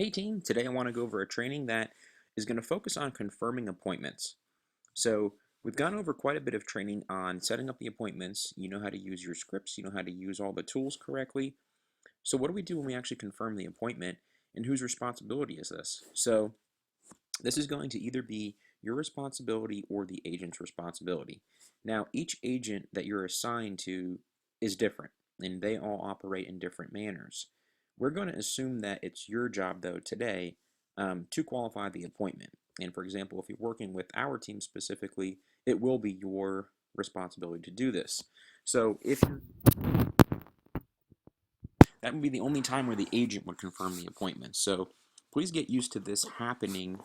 Hey team, today I want to go over a training that is going to focus on confirming appointments. So we've gone over quite a bit of training on setting up the appointments. You know how to use your scripts, you know how to use all the tools correctly. So what do we do when we actually confirm the appointment, and whose responsibility is this? So this is going to either be your responsibility or the agent's responsibility. Now, each agent that you're assigned to is different, and they all operate in different manners. We're going to assume that it's your job, though, today to qualify the appointment. And for example, if you're working with our team specifically, it will be your responsibility to do this. So if you're that would be the only time where the agent would confirm the appointment. So please get used to this happening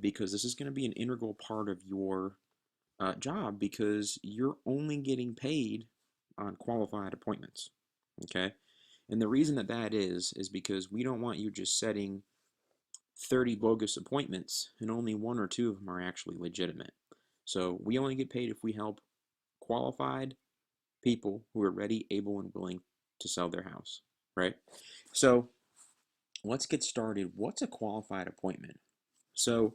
because this is going to be an integral part of your job because you're only getting paid on qualified appointments. Okay? And the reason that that is because we don't want you just setting 30 bogus appointments and only one or two of them are actually legitimate. So we only get paid if we help qualified people who are ready, able, and willing to sell their house, right? So let's get started. What's a qualified appointment? So,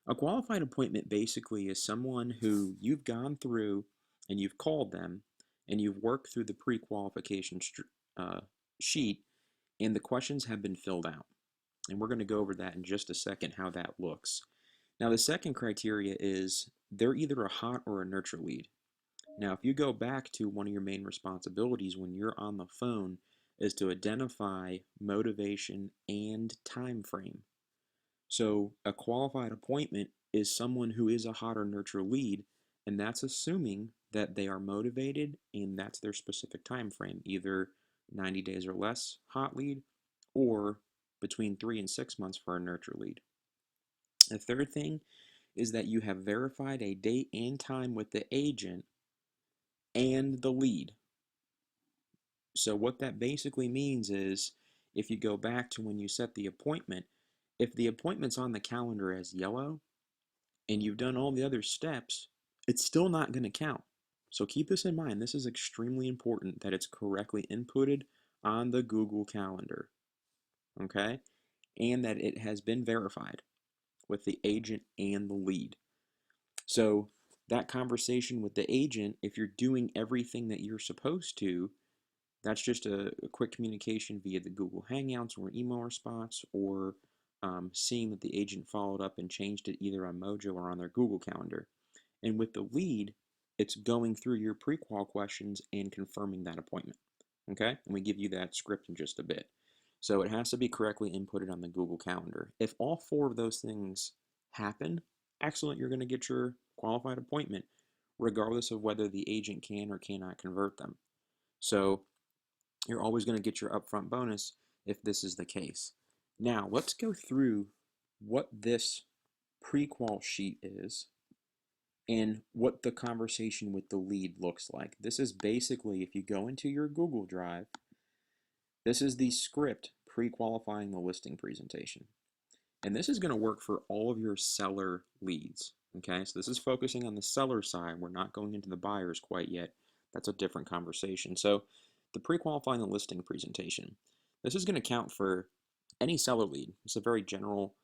a qualified appointment basically is someone who you've gone through and you've called them and you've worked through the pre qualification sheet and the questions have been filled out. And we're going to go over that in just a second, how that looks. Now, the second criteria is they're either a hot or a nurture lead. Now, if you go back to one of your main responsibilities when you're on the phone is to identify motivation and time frame. So a qualified appointment is someone who is a hot or nurture lead, and that's assuming that they are motivated and that's their specific time frame, either 90 days or less hot lead or between 3 and 6 months for a nurture lead. The third thing is that you have verified a date and time with the agent and the lead. So what that basically means is if you go back to when you set the appointment, if the appointment's on the calendar as yellow and you've done all the other steps, it's still not going to count. So keep this in mind. This is extremely important that it's correctly inputted on the Google Calendar, okay? And that it has been verified with the agent and the lead. So that conversation with the agent, if you're doing everything that you're supposed to, that's just a quick communication via the Google Hangouts or email response, or seeing that the agent followed up and changed it either on Mojo or on their Google Calendar. And with the lead, it's going through your pre-qual questions and confirming that appointment. Okay? And we give you that script in just a bit. So it has to be correctly inputted on the Google Calendar. If all four of those things happen, excellent, you're going to get your qualified appointment, regardless of whether the agent can or cannot convert them. So you're always going to get your upfront bonus if this is the case. Now, let's go through what this pre-qual sheet is and what the conversation with the lead looks like. This is basically, if you go into your Google Drive, this is the script pre-qualifying the listing presentation. And this is going to work for all of your seller leads. Okay, so this is focusing on the seller side. We're not going into the buyers quite yet. That's a different conversation. So the pre-qualifying the listing presentation. This is going to count for any seller lead. It's a very general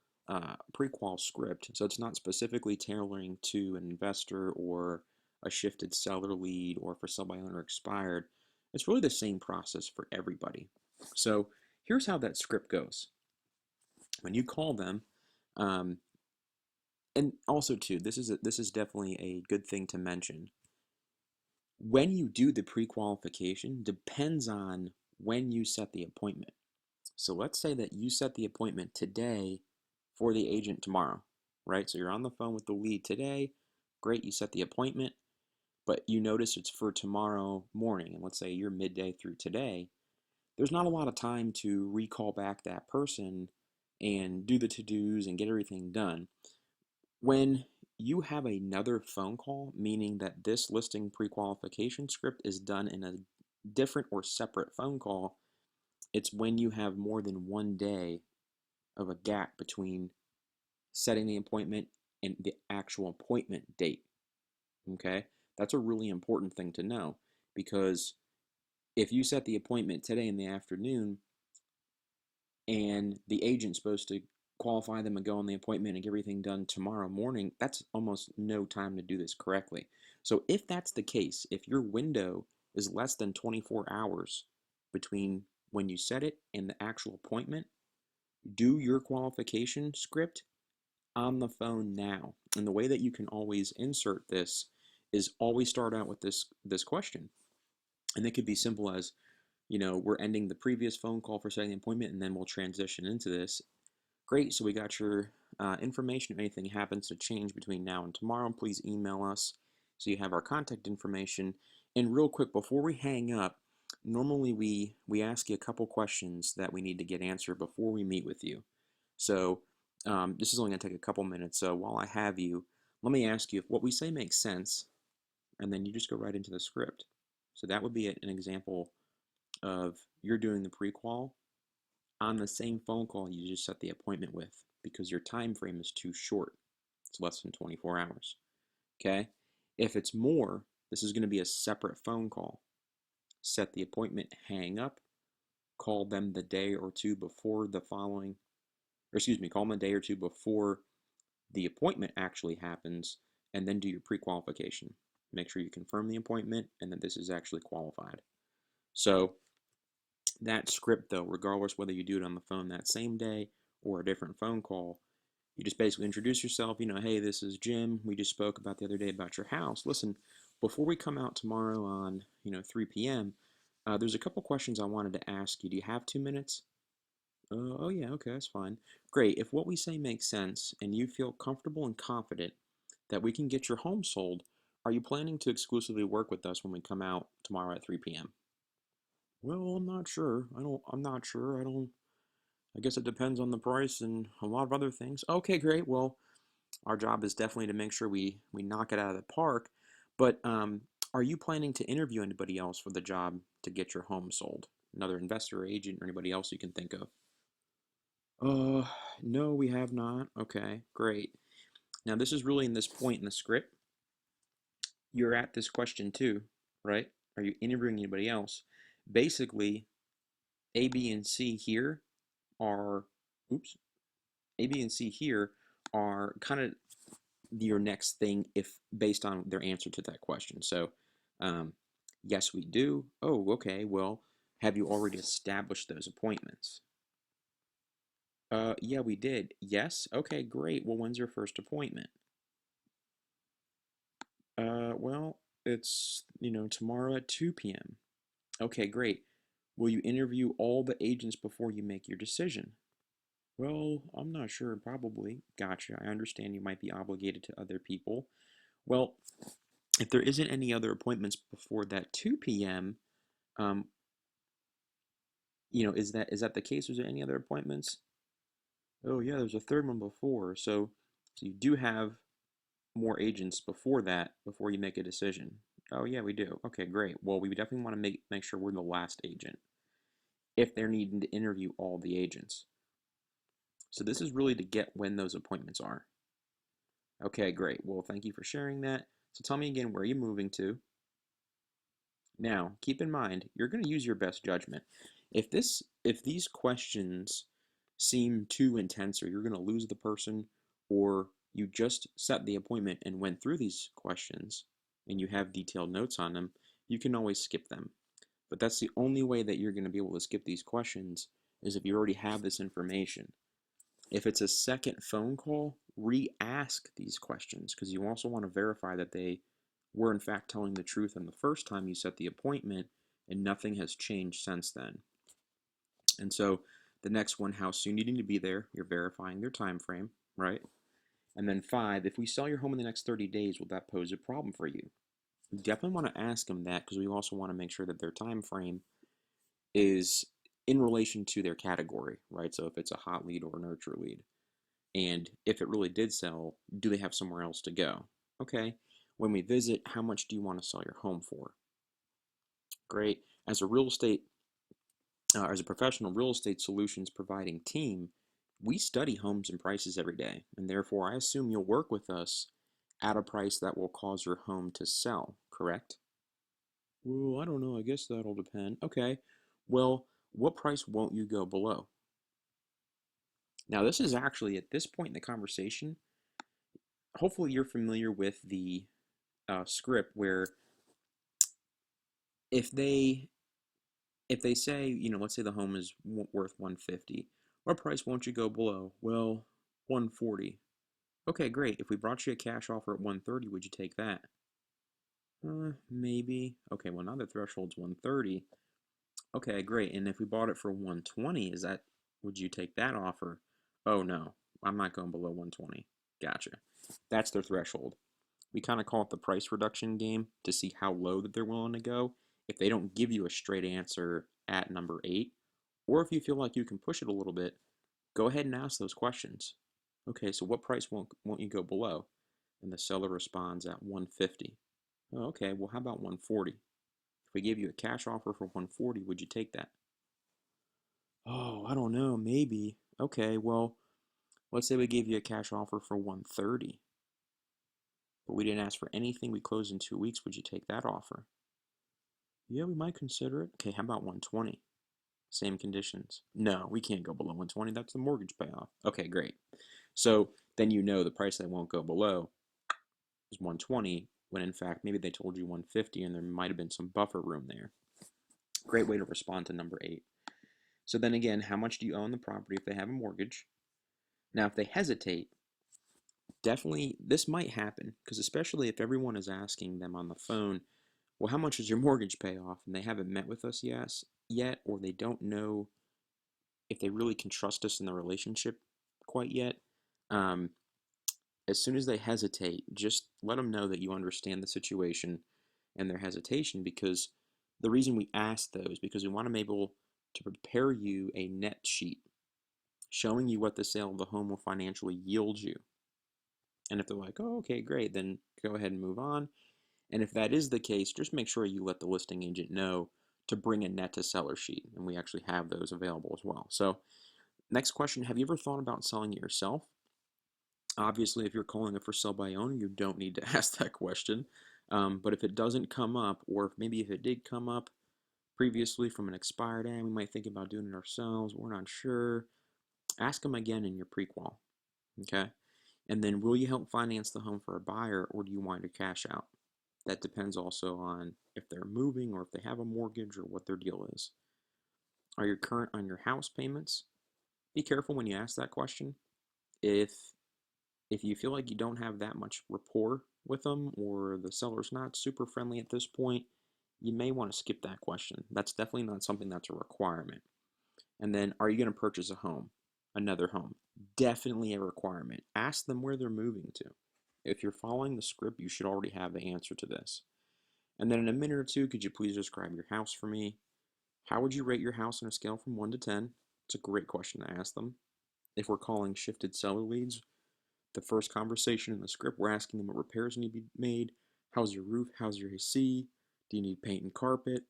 pre-qual script, so it's not specifically tailoring to an investor or a shifted seller lead or for sell by owner expired. It's really the same process for everybody. So here's how that script goes. When you call them, um, and also too, this is definitely a good thing to mention. When you do the pre-qualification depends on when you set the appointment. So let's say that you set the appointment today for the agent tomorrow, right? So you're on the phone with the lead today. Great, you set the appointment, but you notice it's for tomorrow morning, and let's say you're midday through today. There's not a lot of time to recall back that person and do the to-dos and get everything done. When you have another phone call, meaning that this listing pre-qualification script is done in a different or separate phone call, it's when you have more than one day of a gap between setting the appointment and the actual appointment date. Okay? That's a really important thing to know because if you set the appointment today in the afternoon, and the agent's supposed to qualify them and go on the appointment and get everything done tomorrow morning, that's almost no time to do this correctly. So if that's the case, if your window is less than 24 hours between when you set it and the actual appointment, do your qualification script on the phone now. And the way that you can always insert this is always start out with this question. And it could be simple as, we're ending the previous phone call for setting the appointment, and then we'll transition into this. Great, so we got your information. If anything happens to change between now and tomorrow, please email us so you have our contact information. And real quick, before we hang up, normally we ask you a couple questions that we need to get answered before we meet with you. So this is only going to take a couple minutes. So while I have you, let me ask you if what we say makes sense, and then you just go right into the script. So that would be an example of you're doing the prequal on the same phone call you just set the appointment with because your time frame is too short. It's less than 24 hours. Okay? If it's more, this is going to be a separate phone call. Set the appointment, hang up, call them the day or two before the following, or excuse me, call them a day or two before the appointment actually happens, and then do your pre-qualification. Make sure you confirm the appointment and that this is actually qualified. So that script, though, regardless whether you do it on the phone that same day or a different phone call, you just basically introduce yourself. Hey, this is Jim. We just spoke about the other day about your house. Listen, before we come out tomorrow on 3 p.m., there's a couple questions I wanted to ask you. Do you have 2 minutes? Oh yeah, okay, that's fine. Great. If what we say makes sense and you feel comfortable and confident that we can get your home sold, are you planning to exclusively work with us when we come out tomorrow at 3 p.m.? Well, I'm not sure. I'm not sure. I guess it depends on the price and a lot of other things. Okay, great. Well, our job is definitely to make sure we knock it out of the park. But are you planning to interview anybody else for the job to get your home sold? Another investor, agent, or anybody else you can think of? Uh, no, we have not. Okay, great. Now, this is really in this point in the script. You're at this question too, right? Are you interviewing anybody else? Basically, A, B, and C here are, oops, A, B, and C here are kind of your next thing if based on their answer to that question. So, um, yes, we do. Oh, okay. Well, have you already established those appointments? Yeah, we did. Yes. Okay, great. Well, when's your first appointment? Well, it's, tomorrow at 2 p.m. Okay, great. Will you interview all the agents before you make your decision? Well, I'm not sure, probably. Gotcha. I understand you might be obligated to other people. Well, if there isn't any other appointments before that 2 p.m., um, is that the case? Is there any other appointments? Oh yeah, there's a third one before. So you do have more agents before that before you make a decision. Oh yeah, we do. Okay, great. Well, we definitely want to make sure we're the last agent if they're needing to interview all the agents. So this is really to get when those appointments are. Okay, great. Well, thank you for sharing that. So tell me again where you're moving to. Now, keep in mind, you're going to use your best judgment. If these questions seem too intense or you're going to lose the person or you just set the appointment and went through these questions and you have detailed notes on them, you can always skip them. But that's the only way that you're going to be able to skip these questions is if you already have this information. If it's a second phone call, re-ask these questions because you also want to verify that they were in fact telling the truth on the first time you set the appointment and nothing has changed since then. And so the next one, how soon you need to be there, you're verifying their time frame, right? And then 5, if we sell your home in the next 30 days, will that pose a problem for you? You definitely want to ask them that because we also want to make sure that their time frame is in relation to their category, right? So if it's a hot lead or a nurture lead. And if it really did sell, do they have somewhere else to go? Okay. When we visit, how much do you want to sell your home for? Great. As a professional real estate solutions providing team, we study homes and prices every day, and therefore I assume you'll work with us at a price that will cause your home to sell, correct? Well, I don't know. I guess that'll depend. Okay. Well, what price won't you go below? Now, this is actually at this point in the conversation, hopefully you're familiar with the script where if they if they say, let's say the home is worth 150, what price won't you go below? Well, 140. Okay, great. If we brought you a cash offer at 130, would you take that? Maybe. Okay, well now the threshold's 130. Okay, great. And if we bought it for 120, would you take that offer? Oh no, I'm not going below 120. Gotcha. That's their threshold. We kind of call it the price reduction game to see how low that they're willing to go. If they don't give you a straight answer at number 8, or if you feel like you can push it a little bit, go ahead and ask those questions. Okay, so what price won't you go below? And the seller responds at 150. Oh, okay, well, how about 140? If we gave you a cash offer for 140, would you take that? Oh, I don't know, maybe. Okay, well, let's say we gave you a cash offer for 130, but we didn't ask for anything. We closed in 2 weeks. Would you take that offer? Yeah, we might consider it. Okay, how about 120? Same conditions. No, we can't go below 120. That's the mortgage payoff. Okay, great. So then the price they won't go below is 120, when in fact maybe they told you 150 and there might have been some buffer room there. Great way to respond to number 8. So then again, how much do you own the property if they have a mortgage? Now, if they hesitate, definitely this might happen because especially if everyone is asking them on the phone, well, how much is your mortgage pay off? And they haven't met with us yet, or they don't know if they really can trust us in the relationship quite yet. Um, as soon as they hesitate, just let them know that you understand the situation and their hesitation, because the reason we ask those because we want to be able to prepare you a net sheet showing you what the sale of the home will financially yield you. And if they're like, oh, okay, great, then go ahead and move on. And if that is the case, just make sure you let the listing agent know to bring a net to seller sheet. And we actually have those available as well. So, next question, have you ever thought about selling it yourself? Obviously, if you're calling it for sale by owner, you don't need to ask that question. But if it doesn't come up, or maybe if it did come up previously from an expired ad, we might think about doing it ourselves. We're not sure. Ask them again in your prequal. Okay? And then, will you help finance the home for a buyer, or do you want to cash out? That depends also on if they're moving or if they have a mortgage or what their deal is. Are you current on your house payments? Be careful when you ask that question. If if you feel like you don't have that much rapport with them or the seller's not super friendly at this point, you may want to skip that question. That's definitely not something that's a requirement. And then, are you going to purchase a home? Another home? Definitely a requirement. Ask them where they're moving to. If you're following the script, you should already have the answer to this. And then in a minute or two, could you please describe your house for me? How would you rate your house on a scale from 1 to 10? It's a great question to ask them. If we're calling shifted seller leads, the first conversation in the script, we're asking them what repairs need to be made. How's your roof? How's your AC? Do you need paint and carpet?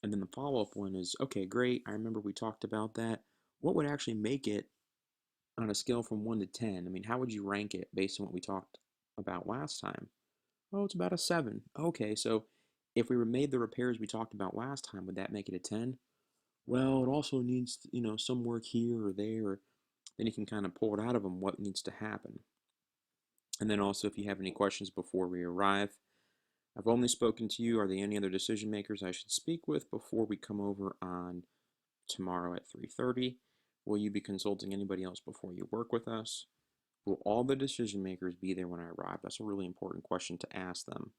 And then the follow-up one is, okay, great. I remember we talked about that. What would actually make it on a scale from 1 to 10? I mean, how would you rank it based on what we talked about last time? Oh, it's about a 7. Okay, so if we made the repairs we talked about last time, would that make it a 10? Well, it also needs, some work here or there. Then you can kind of pull it out of them what needs to happen. And then also, if you have any questions before we arrive, I've only spoken to you. Are there any other decision makers I should speak with before we come over on tomorrow at 3:30? Will you be consulting anybody else before you work with us? Will all the decision makers be there when I arrive? That's a really important question to ask them.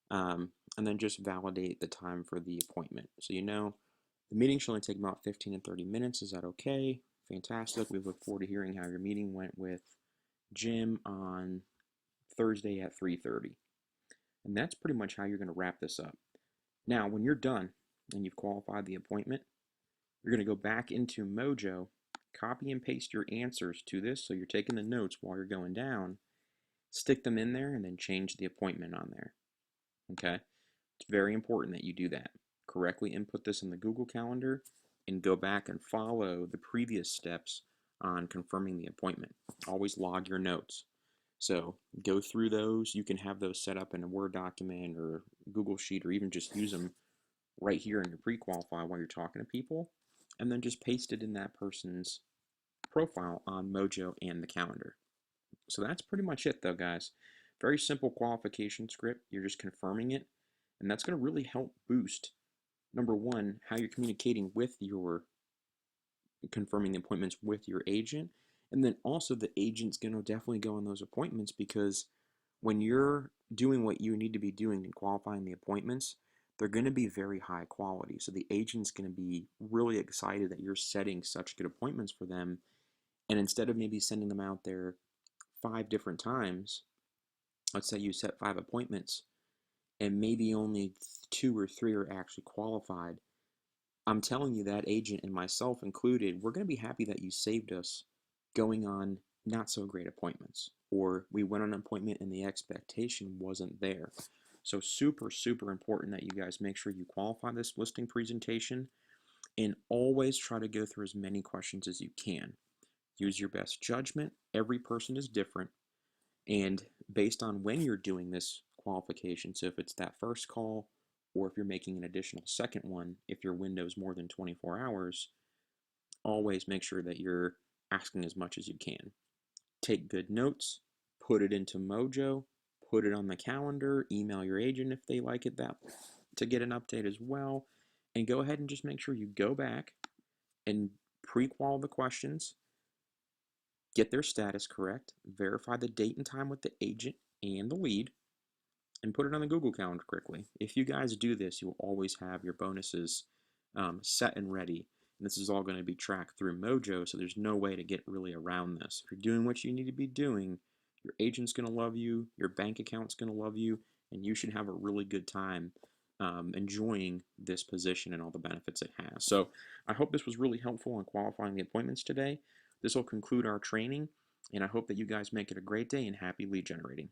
And then just validate the time for the appointment. So the meeting should only take about 15 and 30 minutes. Is that okay? Fantastic. We look forward to hearing how your meeting went with Jim on Thursday at 3:30. And that's pretty much how you're going to wrap this up. Now, when you're done and you've qualified the appointment, you're going to go back into Mojo, copy and paste your answers to this. So you're taking the notes while you're going down, stick them in there, and then change the appointment on there. Okay? It's very important that you do that. Correctly input this in the Google Calendar and go back and follow the previous steps on confirming the appointment. Always log your notes. So go through those. You can have those set up in a Word document or Google Sheet, or even just use them right here in your pre-qualify while you're talking to people, and then just paste it in that person's profile on Mojo and the calendar. So that's pretty much it though, guys. Very simple qualification script. You're just confirming it, and that's going to really help boost, number one, how you're communicating with your, confirming the appointments with your agent. And then also the agent's going to definitely go on those appointments, because when you're doing what you need to be doing and qualifying the appointments, they're going to be very high quality. So the agent's going to be really excited that you're setting such good appointments for them. And instead of maybe sending them out there 5 different times, let's say you set 5 appointments and maybe only 2 or 3 are actually qualified. I'm telling you, that agent and myself included, we're going to be happy that you saved us going on not so great appointments, or we went on an appointment and the expectation wasn't there. So super, super important that you guys make sure you qualify this listing presentation, and always try to go through as many questions as you can. Use your best judgment. Every person is different, and based on when you're doing this qualification, so if it's that first call, or if you're making an additional second one, if your window is more than 24 hours, always make sure that you're asking as much as you can. Take good notes, put it into Mojo, put it on the calendar, email your agent if they like it that to get an update as well, and go ahead and just make sure you go back and pre-qual the questions, get their status correct, verify the date and time with the agent and the lead, and put it on the Google Calendar quickly. If you guys do this, you will always have your bonuses set and ready. And this is all going to be tracked through Mojo, so there's no way to get really around this. If you're doing what you need to be doing, your agent's going to love you, your bank account's going to love you, and you should have a really good time enjoying this position and all the benefits it has. So I hope this was really helpful in qualifying the appointments today. This will conclude our training, and I hope that you guys make it a great day and happy lead generating.